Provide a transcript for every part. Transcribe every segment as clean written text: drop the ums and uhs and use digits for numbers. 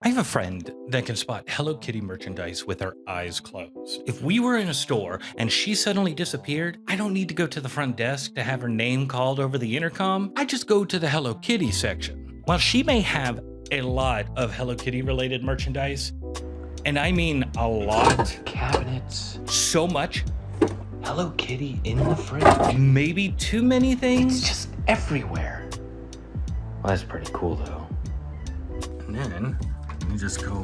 I have a friend that can spot Hello Kitty merchandise with her eyes closed. If we were in a store and she suddenly disappeared, I don't need to go to the front desk to have her name called over the intercom. I just go to the Hello Kitty section. While she may have a lot of Hello Kitty related merchandise, and I mean a lot. Cabinets. So much. Hello Kitty in the fridge. Maybe too many things. It's just everywhere. Well, that's pretty cool though. And then you just go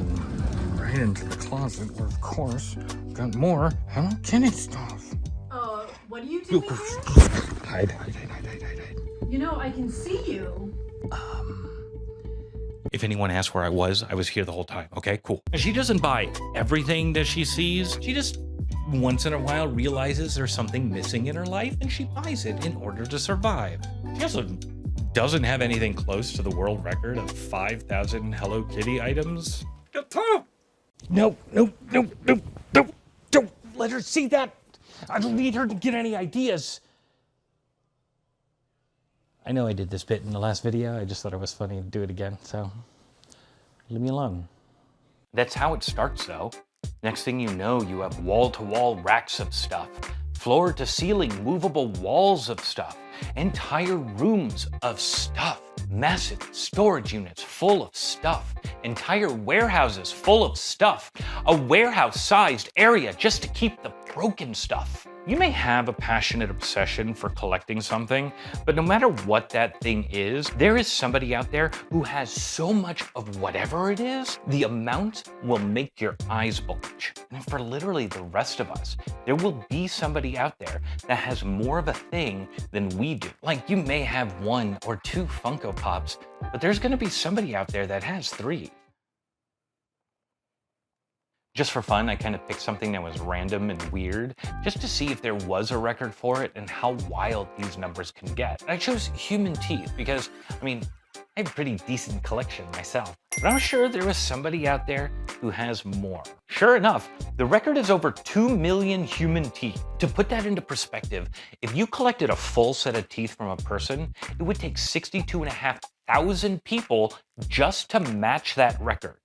right into the closet where, of course, got more Hello Kitty stuff. What are you doing here? Hide. You know, I can see you. If anyone asks where I was here the whole time. Okay, cool. She doesn't buy everything that she sees. She just once in a while realizes there's something missing in her life and she buys it in order to survive. She also doesn't have anything close to the world record of 5,000 Hello Kitty items. No, don't let her see that. I don't need her to get any ideas. I know I did this bit in the last video. I just thought it was funny to do it again, so leave me alone. That's how it starts, though. Next thing you know, you have wall-to-wall racks of stuff, floor-to-ceiling movable walls of stuff, entire rooms of stuff, massive storage units full of stuff, entire warehouses full of stuff, a warehouse-sized area just to keep the broken stuff. You may have a passionate obsession for collecting something, but no matter what that thing is, there is somebody out there who has so much of whatever it is, the amount will make your eyes bulge. And for literally the rest of us, there will be somebody out there that has more of a thing than we do. Like, you may have 1 or 2 Funko Pops, but there's gonna be somebody out there that has 3. Just for fun, I kind of picked something that was random and weird, just to see if there was a record for it and how wild these numbers can get. I chose human teeth because, I mean, I have a pretty decent collection myself, but I'm sure there was somebody out there who has more. Sure enough, the record is over 2 million human teeth. To put that into perspective, if you collected a full set of teeth from a person, it would take 62,500 people just to match that record.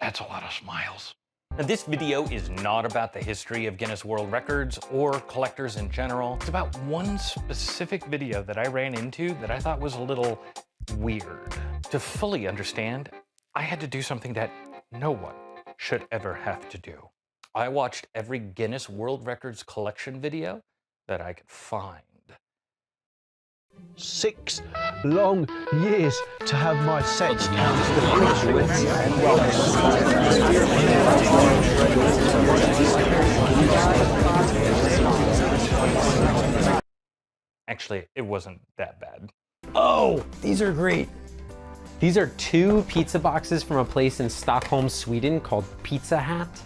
That's a lot of smiles. Now, this video is not about the history of Guinness World Records or collectors in general. It's about one specific video that I ran into that I thought was a little weird. To fully understand, I had to do something that no one should ever have to do. I watched every Guinness World Records collection video that I could find. 6 long years to have my sets Actually, it wasn't that bad. Oh, these are great. These are 2 pizza boxes from a place in Stockholm, Sweden called Pizza Hat.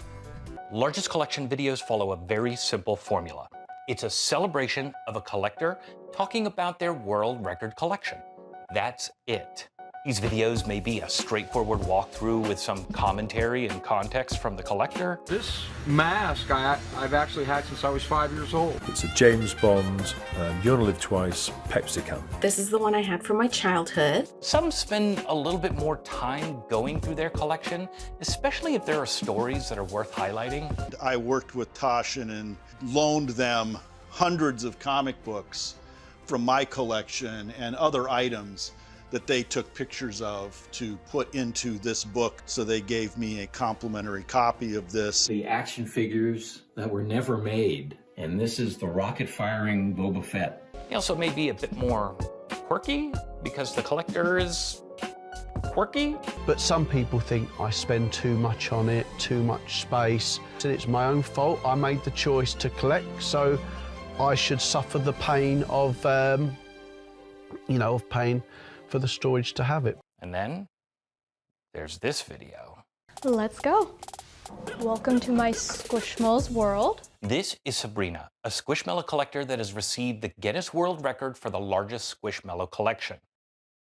Largest collection videos follow a very simple formula. It's a celebration of a collector talking about their world record collection. That's it. These videos may be a straightforward walkthrough with some commentary and context from the collector. This mask I've actually had since I was 5 years old. It's a James Bond, You Only Live Twice Pepsi can. This is the one I had from my childhood. Some spend a little bit more time going through their collection, especially if there are stories that are worth highlighting. I worked with Toshin and loaned them hundreds of comic books from my collection and other items that they took pictures of to put into this book. So they gave me a complimentary copy of this. The action figures that were never made. And this is the rocket firing Boba Fett. They also may be a bit more quirky because the collector is quirky. but some people think I spend too much on it, too much space, and it's my own fault. I made the choice to collect, so I should suffer the pain of, of paying for the storage to have it. And then there's this video. Let's go. Welcome to my Squishmallow's world. This is Sabrina, a Squishmallow collector that has received the Guinness World Record for the largest Squishmallow collection.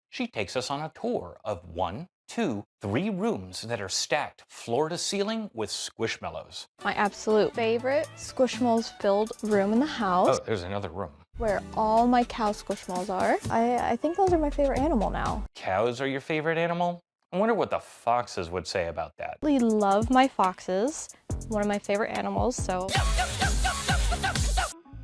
She takes us on a tour of 1, 2, 3 rooms that are stacked floor to ceiling with Squishmallows. My absolute favorite Squishmallows filled room in the house. Oh, there's another room. Where all my cow Squishmallows are. I think those are my favorite animal now. Cows are your favorite animal? I wonder what the foxes would say about that. I love my foxes, one of my favorite animals, so.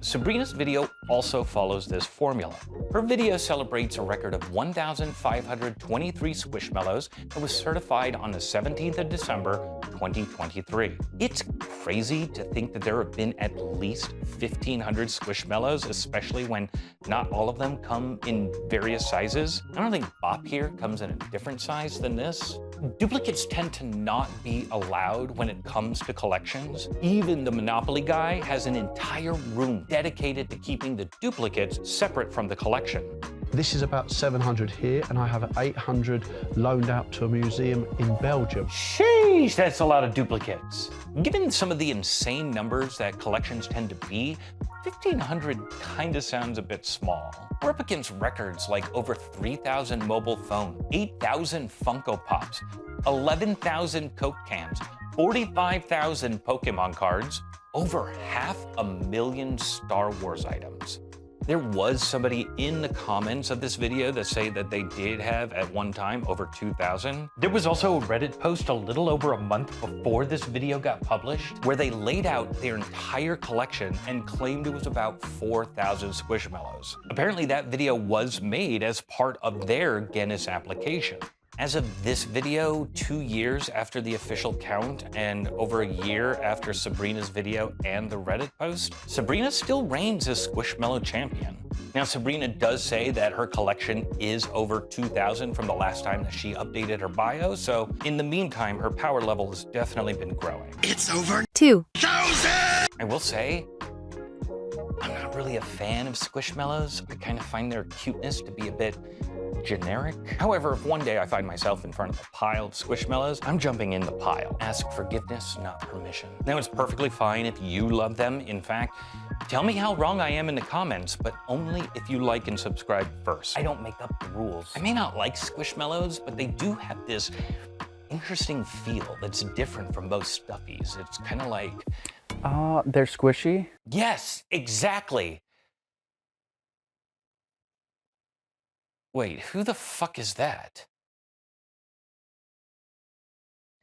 Sabrina's video also follows this formula. Her video celebrates a record of 1,523 Squishmallows that was certified on the 17th of December, 2023. It's crazy to think that there have been at least 1,500 Squishmallows, especially when not all of them come in various sizes. I don't think Bop here comes in a different size than this. Duplicates tend to not be allowed when it comes to collections. Even the Monopoly guy has an entire room dedicated to keeping the duplicates separate from the collection. This is about 700 here, and I have 800 loaned out to a museum in Belgium. Sheesh, that's a lot of duplicates. Given some of the insane numbers that collections tend to be, 1,500 kinda sounds a bit small. We're up against records like over 3,000 mobile phones, 8,000 Funko Pops, 11,000 Coke cans, 45,000 Pokemon cards, over 500,000 Star Wars items. There was somebody in the comments of this video that say that they did have at one time over 2,000. There was also a Reddit post a little over a month before this video got published where they laid out their entire collection and claimed it was about 4,000 Squishmallows. Apparently that video was made as part of their Guinness application. As of this video, 2 years after the official count and over a year after Sabrina's video and the Reddit post, Sabrina still reigns as Squishmallow champion. Now, Sabrina does say that her collection is over 2,000 from the last time that she updated her bio, so in the meantime, her power level has definitely been growing. It's over 2,000! I will say, I'm not really a fan of Squishmallows. I kind of find their cuteness to be a bit generic. However, if one day I find myself in front of a pile of Squishmallows, I'm jumping in the pile. Ask forgiveness, not permission. Now, it's perfectly fine if you love them. In fact, tell me how wrong I am in the comments, but only if you like and subscribe first. I don't make up the rules. I may not like Squishmallows, but they do have this interesting feel that's different from most stuffies. It's kind of like... they're squishy? Yes, exactly. Wait, who the fuck is that?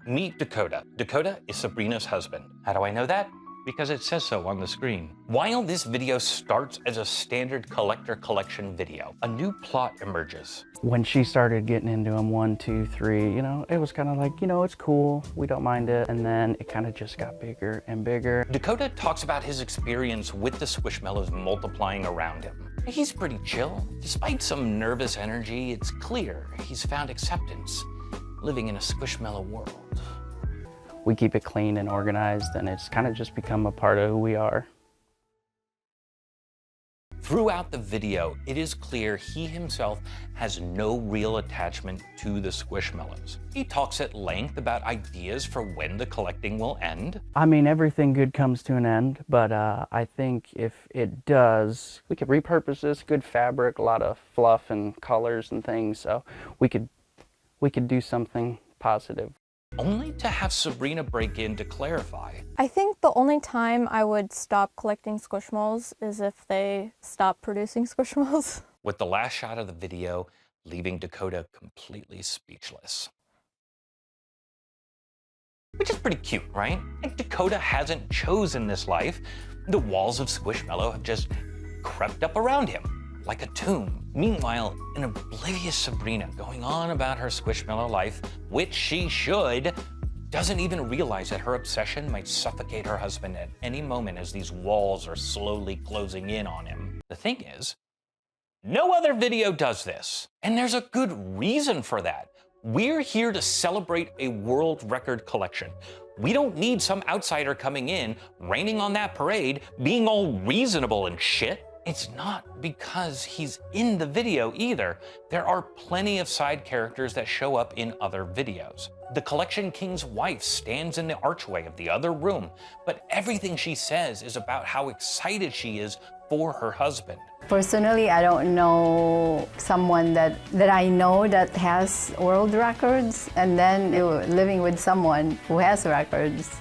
Meet Dakota. Dakota is Sabrina's husband. How do I know that? Because it says so on the screen. While this video starts as a standard collector collection video, a new plot emerges. When she started getting into them, 1, 2, 3, you know, it was kind of like, you know, it's cool, we don't mind it. And then it kind of just got bigger and bigger. Dakota talks about his experience with the Squishmallows multiplying around him. He's pretty chill. Despite some nervous energy, it's clear he's found acceptance living in a Squishmallow world. We keep it clean and organized, and it's kind of just become a part of who we are. Throughout the video, it is clear he himself has no real attachment to the Squishmallows. He talks at length about ideas for when the collecting will end. I mean, everything good comes to an end, but I think if it does, we could repurpose this, good fabric, a lot of fluff and colors and things, so we could do something positive. Only to have Sabrina break in to clarify. I think the only time I would stop collecting Squishmallows is if they stop producing Squishmallows. With the last shot of the video leaving Dakota completely speechless. Which is pretty cute, right? Like, Dakota hasn't chosen this life. The walls of Squishmallow have just crept up around him like a tomb. Meanwhile, an oblivious Sabrina going on about her Squishmallow life, which she should, doesn't even realize that her obsession might suffocate her husband at any moment as these walls are slowly closing in on him. The thing is, no other video does this. And there's a good reason for that. We're here to celebrate a world record collection. We don't need some outsider coming in, raining on that parade, being all reasonable and shit. It's not because he's in the video either. There are plenty of side characters that show up in other videos. The Collection King's wife stands in the archway of the other room, but everything she says is about how excited she is for her husband. Personally, I don't know someone that I know that has world records, and then living with someone who has records.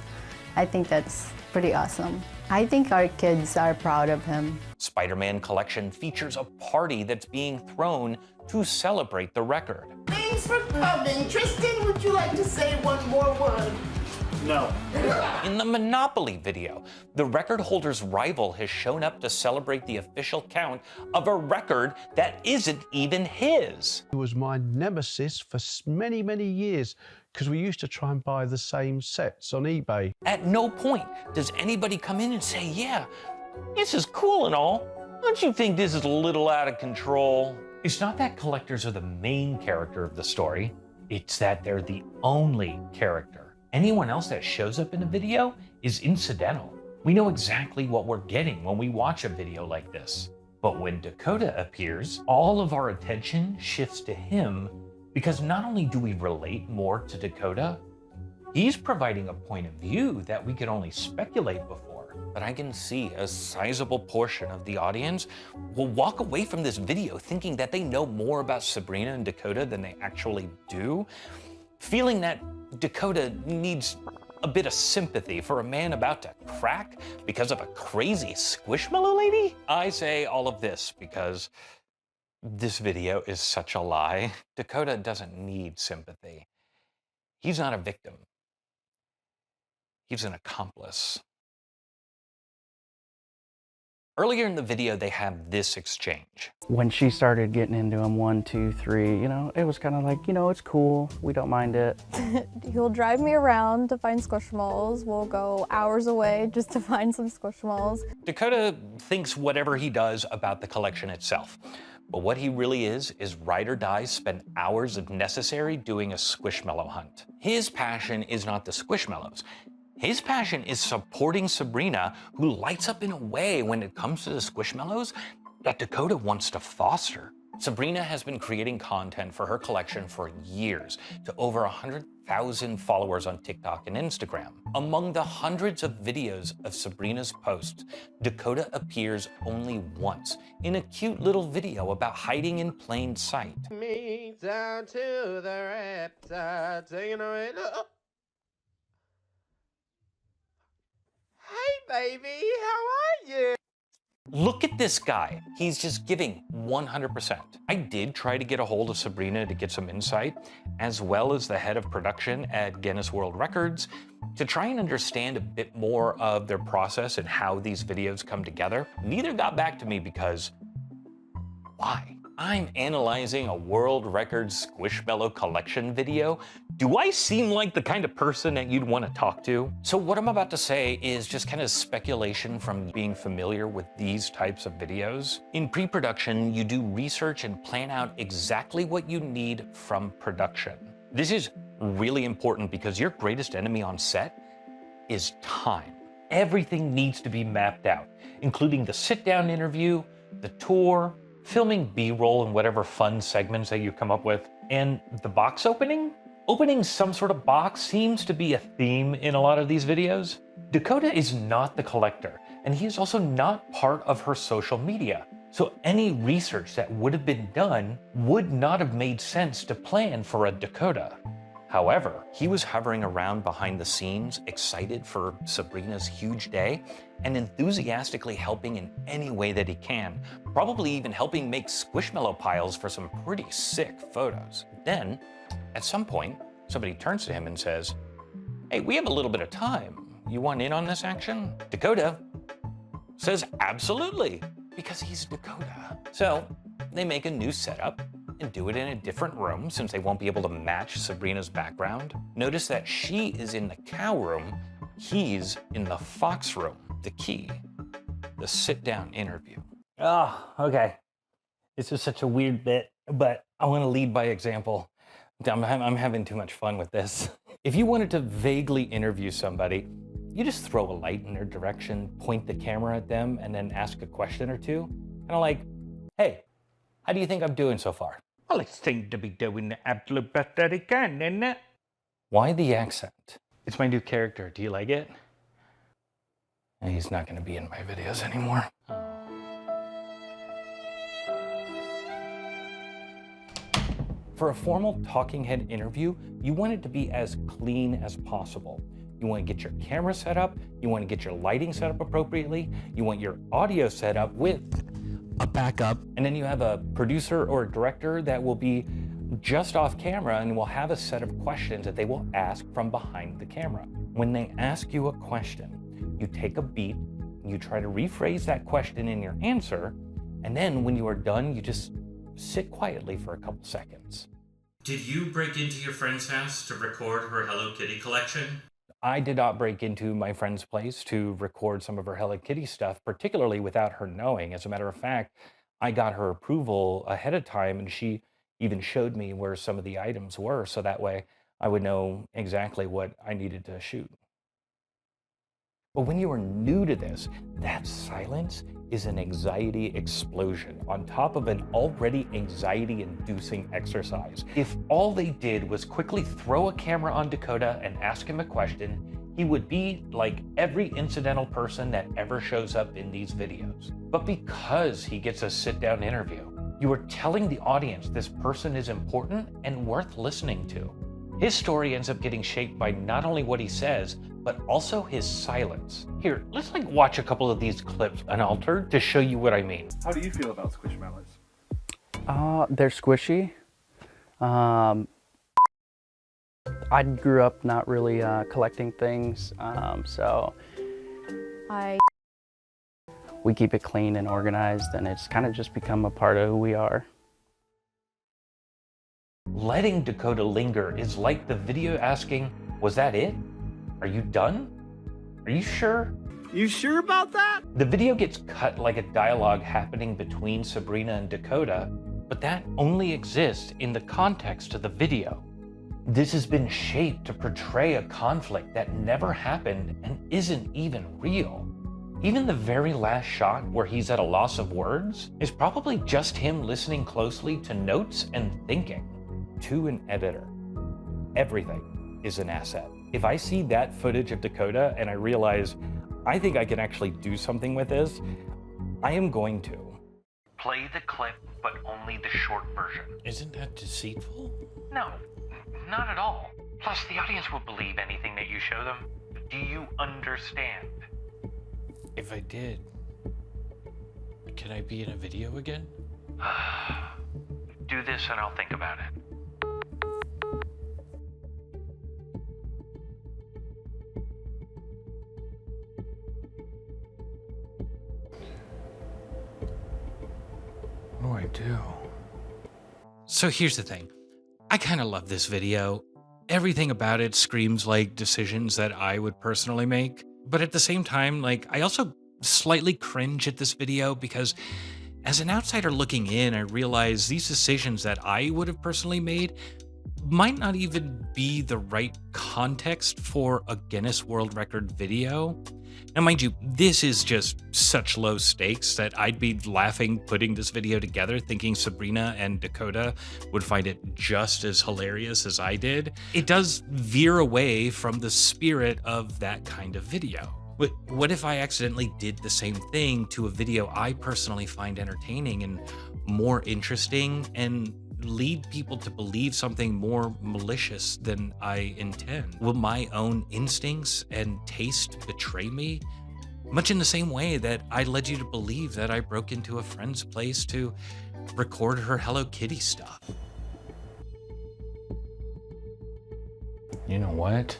I think that's pretty awesome. I think our kids are proud of him. Spider-Man Collection features a party that's being thrown to celebrate the record. Thanks for coming. Tristan, would you like to say one more word? No. In the Monopoly video, the record holder's rival has shown up to celebrate the official count of a record that isn't even his. It was my nemesis for many, many years because we used to try and buy the same sets on eBay. At no point does anybody come in and say, yeah, this is cool and all. Don't you think this is a little out of control? It's not that collectors are the main character of the story. It's that they're the only character. Anyone else that shows up in a video is incidental. We know exactly what we're getting when we watch a video like this. But when Dakota appears, all of our attention shifts to him because not only do we relate more to Dakota, he's providing a point of view that we could only speculate before. But I can see a sizable portion of the audience will walk away from this video thinking that they know more about Sabrina and Dakota than they actually do, feeling that Dakota needs a bit of sympathy for a man about to crack because of a crazy Squishmallow lady? I say all of this because this video is such a lie. Dakota doesn't need sympathy. He's not a victim. He's an accomplice. Earlier in the video, they have this exchange. When she started getting into them, 1, 2, 3, you know, it was kind of like, you know, it's cool. We don't mind it. He'll drive me around to find Squishmallows. We'll go hours away just to find some Squishmallows. Dakota thinks whatever he does about the collection itself. But what he really is ride or die, spend hours if necessary doing a Squishmallow hunt. His passion is not the Squishmallows. His passion is supporting Sabrina, who lights up in a way when it comes to the Squishmallows that Dakota wants to foster. Sabrina has been creating content for her collection for years to over 100,000 followers on TikTok and Instagram. Among the hundreds of videos of Sabrina's posts, Dakota appears only once in a cute little video about hiding in plain sight. Me down to the rapside, taking away. Hey, baby, how are you? Look at this guy. He's just giving 100%. I did try to get a hold of Sabrina to get some insight, as well as the head of production at Guinness World Records, to try and understand a bit more of their process and how these videos come together. Neither got back to me because, why? I'm analyzing a World Records Squishmallow collection video. Do I seem like the kind of person that you'd want to talk to? So what I'm about to say is just kind of speculation from being familiar with these types of videos. In pre-production, you do research and plan out exactly what you need from production. This is really important because your greatest enemy on set is time. Everything needs to be mapped out, including the sit-down interview, the tour, filming B-roll and whatever fun segments that you come up with. And the box opening? Opening some sort of box seems to be a theme in a lot of these videos. Dakota is not the collector, and he is also not part of her social media. So any research that would have been done would not have made sense to plan for a Dakota. However, he was hovering around behind the scenes, excited for Sabrina's huge day, and enthusiastically helping in any way that he can, probably even helping make Squishmallow piles for some pretty sick photos. Then, at some point, somebody turns to him and says, "Hey, we have a little bit of time. You want in on this action?" Dakota says absolutely, because he's Dakota. So they make a new setup and do it in a different room since they won't be able to match Sabrina's background. Notice that she is in the cow room, he's in the fox room. The key, the sit-down interview. Oh, okay. This is such a weird bit, but I want to lead by example. I'm having too much fun with this. If you wanted to vaguely interview somebody, you just throw a light in their direction, point the camera at them, and then ask a question or two. Kind of like, hey, how do you think I'm doing so far? Well, I seem to be doing the absolute best that I can, isn't it? Why the accent? It's my new character. Do you like it? He's not going to be in my videos anymore. For a formal talking head interview, you want it to be as clean as possible. You want to get your camera set up, you want to get your lighting set up appropriately, you want your audio set up with a backup, and then you have a producer or a director that will be just off camera, and we'll have a set of questions that they will ask from behind the camera. When they ask you a question, you take a beat, you try to rephrase that question in your answer, and then when you are done, you just sit quietly for a couple seconds. Did you break into your friend's house to record her Hello Kitty collection? I did not break into my friend's place to record some of her Hello Kitty stuff, particularly without her knowing. As a matter of fact, I got her approval ahead of time, and she even showed me where some of the items were, so that way I would know exactly what I needed to shoot. But when you are new to this, that silence is an anxiety explosion on top of an already anxiety-inducing exercise. If all they did was quickly throw a camera on Dakota and ask him a question, he would be like every incidental person that ever shows up in these videos. But because he gets a sit-down interview, you are telling the audience this person is important and worth listening to. His story ends up getting shaped by not only what he says, but also his silence. Here, let's watch a couple of these clips unaltered to show you what I mean. How do you feel about Squishmallows? They're squishy. I grew up not really collecting things, so we keep it clean and organized, and it's kind of just become a part of who we are. Letting Dakota linger is like the video asking, "Was that it? Are you done? Are you sure? You sure about that?" The video gets cut like a dialogue happening between Sabrina and Dakota, but that only exists in the context of the video. This has been shaped to portray a conflict that never happened and isn't even real. Even the very last shot where he's at a loss of words is probably just him listening closely to notes and thinking. To an editor, everything is an asset. If I see that footage of Dakota and I realize I think I can actually do something with this, I am going to. Play the clip, but only the short version. Isn't that deceitful? No, not at all. Plus, the audience will believe anything that you show them. Do you understand? If I did, can I be in a video again? Do this and I'll think about it. What do I do? So here's the thing. I kind of love this video. Everything about it screams like decisions that I would personally make. But at the same time, I also slightly cringe at this video because as an outsider looking in, I realize these decisions that I would have personally made might not even be the right context for a Guinness World Record video. Now, mind you, this is just such low stakes that I'd be laughing putting this video together, thinking Sabrina and Dakota would find it just as hilarious as I did. It does veer away from the spirit of that kind of video. But what if I accidentally did the same thing to a video I personally find entertaining and more interesting and lead people to believe something more malicious than I intend? Will my own instincts and taste betray me? Much in the same way that I led you to believe that I broke into a friend's place to record her Hello Kitty stuff. You know what?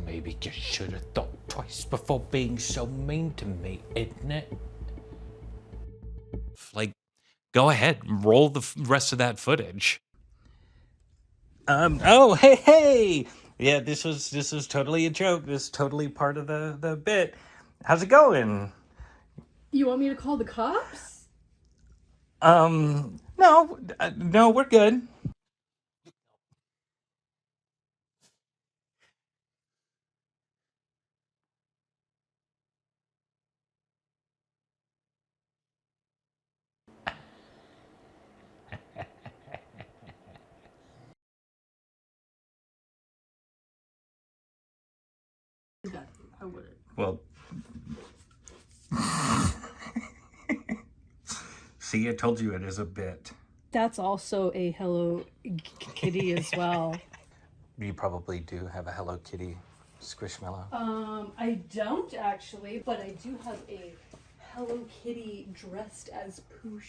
Maybe you should have thought twice before being so mean to me, isn't it? Go ahead, roll the rest of that footage. Oh, hey! Yeah, this was totally a joke. This is totally part of the bit. How's it going? You want me to call the cops? No, we're good. I wouldn't. Well, see, I told you it is a bit. That's also a Hello Kitty as well. You probably do have a Hello Kitty Squishmallow. I don't actually, but I do have a Hello Kitty dressed as Pooh.